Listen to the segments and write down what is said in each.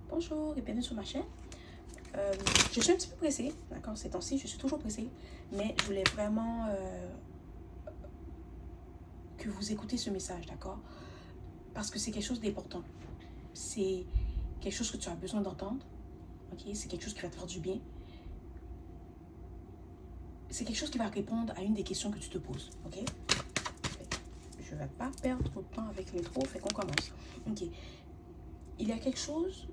Bonjour et bienvenue sur ma chaîne. Je suis un petit peu pressée, d'accord, ces temps-ci, je suis toujours pressée, mais je voulais vraiment que vous écoutez ce message, d'accord, parce que c'est quelque chose d'important. C'est quelque chose que tu as besoin d'entendre, ok, c'est quelque chose qui va te faire du bien. C'est quelque chose qui va répondre à une des questions que tu te poses, ok. Je ne vais pas perdre trop de temps avec l'intro, fait qu'on commence. Ok, il y a quelque chose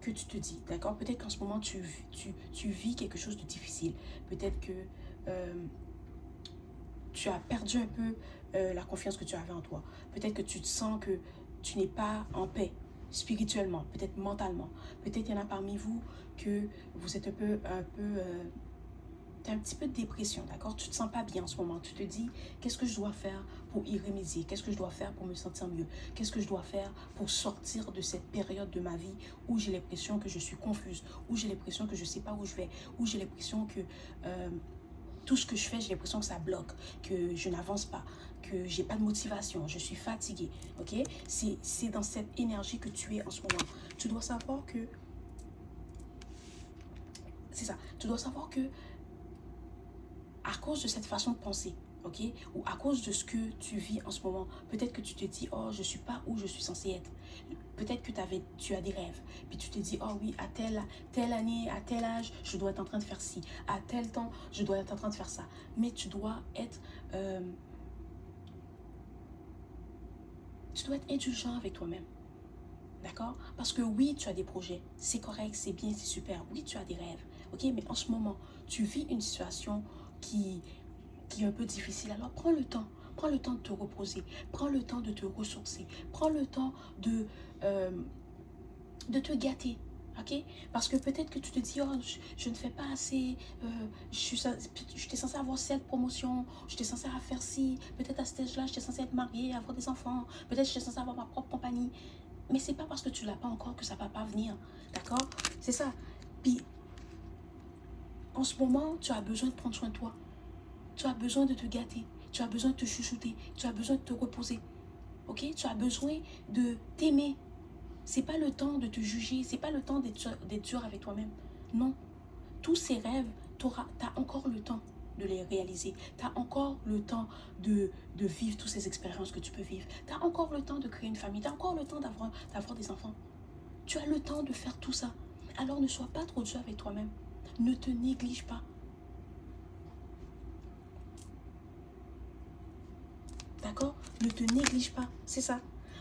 que tu te dis, d'accord? Peut-être qu'en ce moment, tu vis quelque chose de difficile. Peut-être que tu as perdu un peu la confiance que tu avais en toi. Peut-être que tu te sens que tu n'es pas en paix spirituellement, peut-être mentalement. Peut-être qu'il y en a parmi vous que vous êtes t'as un petit peu de dépression, d'accord? Tu te sens pas bien en ce moment. Tu te dis, qu'est-ce que je dois faire pour y remédier? Qu'est-ce que je dois faire pour me sentir mieux? Qu'est-ce que je dois faire pour sortir de cette période de ma vie où j'ai l'impression que je suis confuse, où j'ai l'impression que je sais pas où je vais, où j'ai l'impression que tout ce que je fais, j'ai l'impression que ça bloque, que je n'avance pas, que j'ai pas de motivation, je suis fatiguée, ok? C'est dans cette énergie que tu es en ce moment. Tu dois savoir que... C'est ça. Tu dois savoir que à cause de cette façon de penser, ok, ou à cause de ce que tu vis en ce moment, peut-être que tu te dis, oh, je suis pas où je suis censée être. Peut-être que tu as des rêves, puis tu te dis, oh oui, à telle année, à tel âge, je dois être en train de faire ci, à tel temps, je dois être en train de faire ça. Mais tu dois être indulgent avec toi-même. D'accord? Parce que oui, tu as des projets, c'est correct, c'est bien, c'est super. Oui, tu as des rêves, ok? Mais en ce moment, tu vis une situation qui, qui est un peu difficile. Alors prends le temps. Prends le temps de te reposer. Prends le temps de te ressourcer. Prends le temps euh, de te gâter. Ok? Parce que peut-être que tu te dis, oh, je ne fais pas assez, j'étais censée avoir cette promotion, j'étais censée faire ci, peut-être à cet âge-là, j'étais censée être mariée, avoir des enfants, peut-être j'étais censée avoir ma propre compagnie. Mais c'est pas parce que tu l'as pas encore que ça va pas venir. D'accord? C'est ça. Puis, en ce moment, tu as besoin de prendre soin de toi. Tu as besoin de te gâter. Tu as besoin de te chuchoter. Tu as besoin de te reposer. Ok? Tu as besoin de t'aimer. C'est pas le temps de te juger. C'est pas le temps d'être dur avec toi-même. Non. Tous ces rêves, tu as encore le temps de les réaliser. Tu as encore le temps de vivre toutes ces expériences que tu peux vivre. Tu as encore le temps de créer une famille. Tu as encore le temps d'avoir des enfants. Tu as le temps de faire tout ça. Alors ne sois pas trop dur avec toi-même. Ne te néglige pas. D'accord? Ne te néglige pas. C'est ça.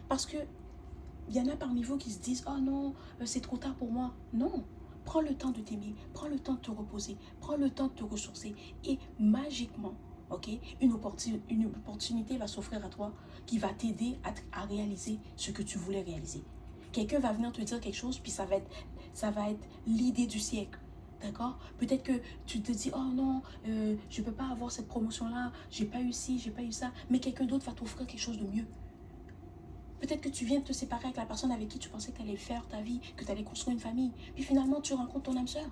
Parce que il y en a parmi vous qui se disent, oh non, c'est trop tard pour moi. Non. Prends le temps de t'aimer. Prends le temps de te reposer. Prends le temps de te ressourcer. Et magiquement, ok, une opportunité va s'offrir à toi qui va t'aider à réaliser ce que tu voulais réaliser. Quelqu'un va venir te dire quelque chose, puis ça va être l'idée du siècle. D'accord? Peut-être que tu te dis, oh non, je ne peux pas avoir cette promotion-là, j'ai pas eu ci, j'ai pas eu ça, mais quelqu'un d'autre va t'offrir quelque chose de mieux. Peut-être que tu viens de te séparer avec la personne avec qui tu pensais que tu allais faire ta vie, que tu allais construire une famille, puis finalement tu rencontres ton âme sœur.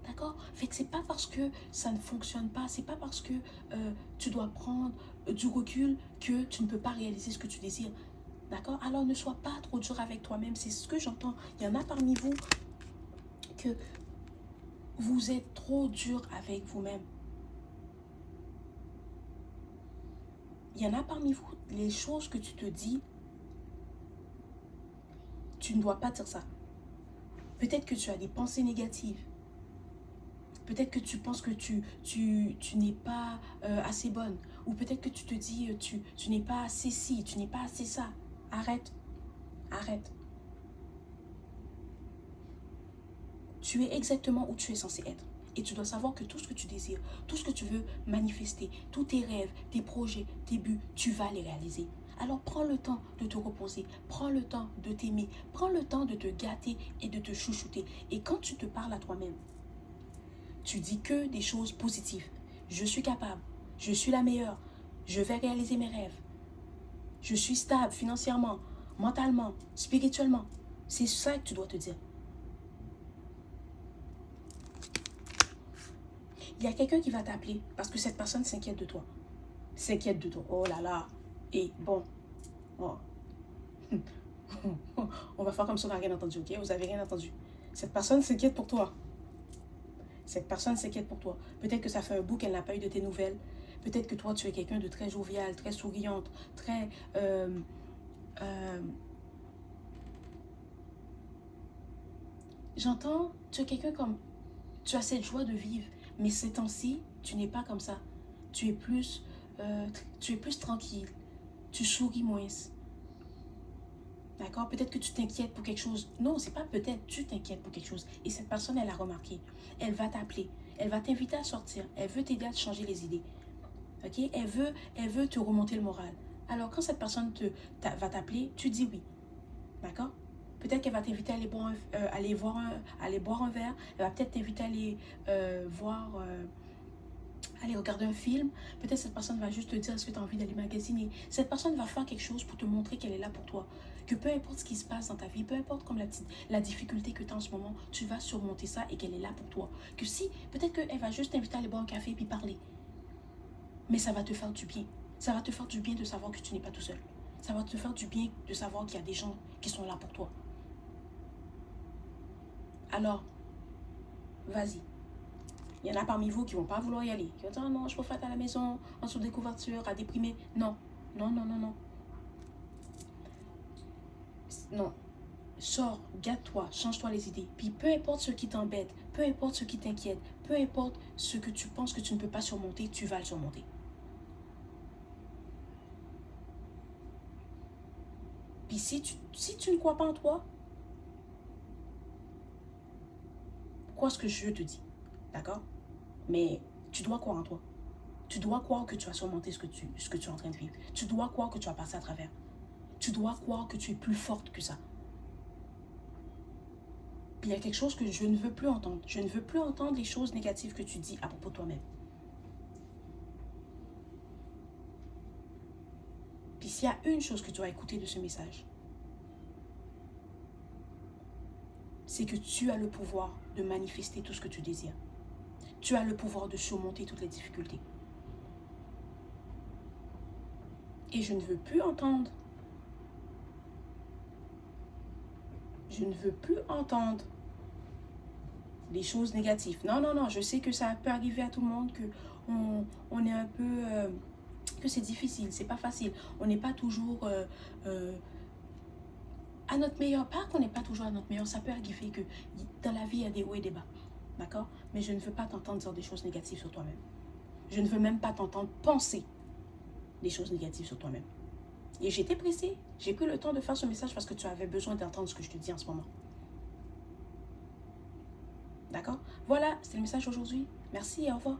D'accord? Fait que c'est pas parce que ça ne fonctionne pas, c'est pas parce que tu dois prendre du recul que tu ne peux pas réaliser ce que tu désires. D'accord? Alors ne sois pas trop dur avec toi-même, c'est ce que j'entends. Il y en a parmi vous que vous êtes trop dur avec vous-même. Il y en a parmi vous, les choses que tu te dis, tu ne dois pas dire ça. Peut-être que tu as des pensées négatives. Peut-être que tu penses que tu n'es pas assez bonne. Ou peut-être que tu te dis, tu n'es pas assez ci, tu n'es pas assez ça. Arrête. Arrête. Tu es exactement où tu es censé être. Et tu dois savoir que tout ce que tu désires, tout ce que tu veux manifester, tous tes rêves, tes projets, tes buts, tu vas les réaliser. Alors prends le temps de te reposer, prends le temps de t'aimer, prends le temps de te gâter et de te chouchouter. Et quand tu te parles à toi-même, tu dis que des choses positives. Je suis capable, je suis la meilleure, je vais réaliser mes rêves. Je suis stable financièrement, mentalement, spirituellement. C'est ça que tu dois te dire. Il y a quelqu'un qui va t'appeler parce que cette personne s'inquiète de toi. S'inquiète de toi. Oh là là. Et bon. Oh. On va faire comme si on n'a rien entendu, ok? Vous avez rien entendu. Cette personne s'inquiète pour toi. Cette personne s'inquiète pour toi. Peut-être que ça fait un bout qu'elle n'a pas eu de tes nouvelles. Peut-être que toi, tu es quelqu'un de très jovial, très souriante, très... J'entends, tu es quelqu'un comme... Tu as cette joie de vivre. Mais ces temps-ci, tu n'es pas comme ça. Tu es plus, tu es plus tranquille. Tu souris moins. D'accord? Peut-être que tu t'inquiètes pour quelque chose. Non, c'est pas peut-être, tu t'inquiètes pour quelque chose. Et cette personne, elle a remarqué. Elle va t'appeler. Elle va t'inviter à sortir. Elle veut t'aider à te changer les idées. Ok? Elle veut te remonter le moral. Alors, quand cette personne va t'appeler, tu dis oui. D'accord? Peut-être qu'elle va t'inviter à aller boire un verre. Elle va peut-être t'inviter à aller aller regarder un film. Peut-être cette personne va juste te dire est-ce que tu as envie d'aller magasiner. Cette personne va faire quelque chose pour te montrer qu'elle est là pour toi. Que peu importe ce qui se passe dans ta vie, peu importe comme la difficulté que tu as en ce moment, tu vas surmonter ça et qu'elle est là pour toi. Que si, peut-être qu'elle va juste t'inviter à aller boire un café et puis parler. Mais ça va te faire du bien. Ça va te faire du bien de savoir que tu n'es pas tout seul. Ça va te faire du bien de savoir qu'il y a des gens qui sont là pour toi. Alors, vas-y. Il y en a parmi vous qui ne vont pas vouloir y aller. Qui vont dire, oh non, je préfère être à la maison, en dessous des couvertures, à déprimer. Non, non, non, non, non. Non. Sors, gâte-toi, change-toi les idées. Puis peu importe ce qui t'embête, peu importe ce qui t'inquiète, peu importe ce que tu penses que tu ne peux pas surmonter, tu vas le surmonter. Puis si tu ne crois pas en toi, crois ce que je te dis. D'accord? Mais tu dois croire en toi. Tu dois croire que tu vas surmonter ce que tu es en train de vivre. Tu dois croire que tu vas passer à travers. Tu dois croire que tu es plus forte que ça. Puis il y a quelque chose que je ne veux plus entendre. Je ne veux plus entendre les choses négatives que tu dis à propos de toi-même. Puis s'il y a une chose que tu vas écouter de ce message, c'est que tu as le pouvoir de manifester tout ce que tu désires. Tu as le pouvoir de surmonter toutes les difficultés. Et je ne veux plus entendre. Je ne veux plus entendre les choses négatives. Non, non, non, je sais que ça peut arriver à tout le monde, que on est un peu... que c'est difficile, c'est pas facile. On n'est pas toujours à notre meilleur. Pas qu'on n'est pas toujours à notre meilleur, ça peut arriver que dans la vie, il y a des hauts et des bas. D'accord? Mais je ne veux pas t'entendre dire des choses négatives sur toi-même. Je ne veux même pas t'entendre penser des choses négatives sur toi-même. Et j'étais pressée. J'ai pris le temps de faire ce message parce que tu avais besoin d'entendre ce que je te dis en ce moment. D'accord? Voilà, c'était le message aujourd'hui. Merci et au revoir.